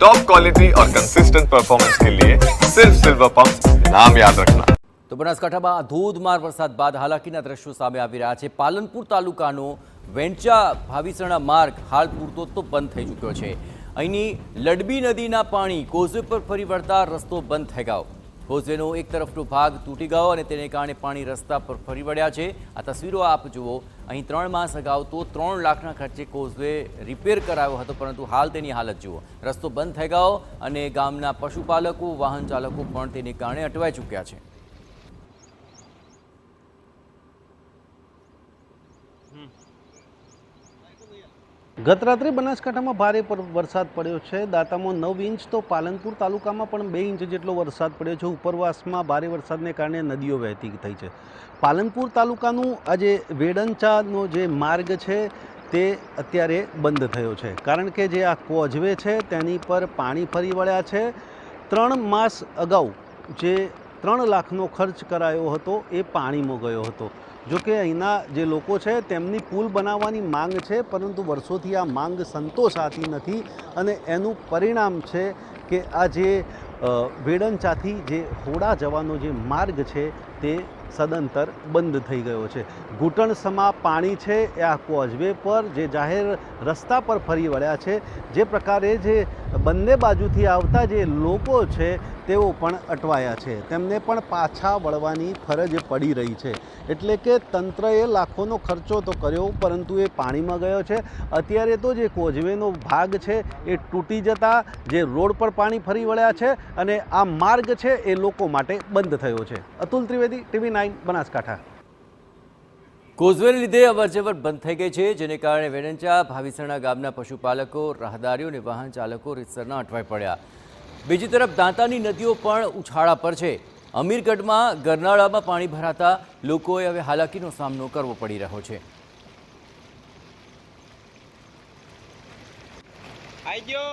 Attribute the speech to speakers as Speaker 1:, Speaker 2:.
Speaker 1: Top quality और consistent performance के लिए सिर्फ सिल्वर पंप नाम याद रखना।
Speaker 2: તો બનાસકાંઠામાં ધોધમાર વરસાદ બાદ હાલાકીના દ્રશ્યો સામે આવી રહ્યા છે। પાલનપુર તાલુકાનો વેંચા ભાવિસણા માર્ગ હાલ પૂરતો તો બંધ થઈ ચૂક્યો છે। અહીંની લડબી નદીના પાણી કોઝવે પર ફરી વળતા રસ્તો બંધ થઈ ગયો। કોઝવેનો એક તરફનો ભાગ તૂટી ગયો અને તેને કારણે પાણી રસ્તા પર ફરી વળ્યા છે। આ તસવીરો આપ જુઓ। અહીં 3 માસ અગાઉ તો 3 લાખના ખર્ચે કોઝવે રિપેર કરાયો હતો, પરંતુ હાલ તેની હાલત જુઓ। રસ્તો બંધ થઈ ગયો અને ગામના પશુપાલકો, વાહન ચાલકો પણ તેને કારણે અટવાઈ ચૂક્યા છે।
Speaker 3: ગત રાત્રે બનાસકાંઠામાં ભારે વરસાદ પડ્યો છે। દાંતામાં 9 ઇંચ તો પાલનપુર તાલુકામાં પણ 2 ઇંચ જેટલો વરસાદ પડ્યો છે। ઉપરવાસમાં ભારે વરસાદને કારણે નદીઓ વહેતી થઈ છે। પાલનપુર તાલુકાનું આજે વેડંચાનો જે માર્ગ છે તે અત્યારે બંધ થયો છે, કારણ કે જે આ કોઝવે છે તેની પર પાણી ફરી વળ્યા છે। 3 માસ અગાઉ જે 3 લાખનો ખર્ચ કરાયો હતો એ પાણીમાં ગયો હતો। જો કે અહીંના જે લોકો છે તેમની પુલ બનાવવાની માંગ છે, પરંતુ વર્ષોથી આ માંગ સંતોષાતી નથી અને એનું પરિણામ છે કે આ જે વેડંચાથી જે હોડા જવાનો જે માર્ગ છે તે સદંતર બંધ થઈ ગયો છે। ઘૂંટણસમા પાણી છે એ આ કોઝવે પર જે જાહેર રસ્તા પર ફરી વળ્યા છે। જે પ્રકારે જે બંને બાજુથી આવતા જે લોકો છે તેઓ પણ અટવાયા છે, તેમને પણ પાછા વળવાની ફરજ પડી રહી છે। એટલે કે તંત્રએ લાખોનો ખર્ચો તો કર્યો, પરંતુ એ પાણીમાં ગયો છે। અત્યારે તો જે કોઝવેનો ભાગ છે એ તૂટી જતા જે રોડ પર પાણી ફરી વળ્યા છે અને આ માર્ગ છે એ લોકો માટે બંધ થયો છે। અતુલ ત્રિવેદી, TV9 બનાસકાંઠા।
Speaker 2: કોઝવેને લીધે અવરજવર બંધ થઈ ગઈ છે, જેને કારણે વેડંચા ભાવિસણા ગામના પશુપાલકો, રાહદારીઓ અને વાહન ચાલકો રીતસરના અટવાઈ પડ્યા। બીજી તરફ દાંતાની નદીઓ પણ ઉછાળા પર છે। અમીરગઢમાં ગરનાળામાં પાણી ભરાતા લોકોએ હવે હાલાકીનો સામનો કરવો પડી રહ્યો છે।
Speaker 4: આઈ ગયો।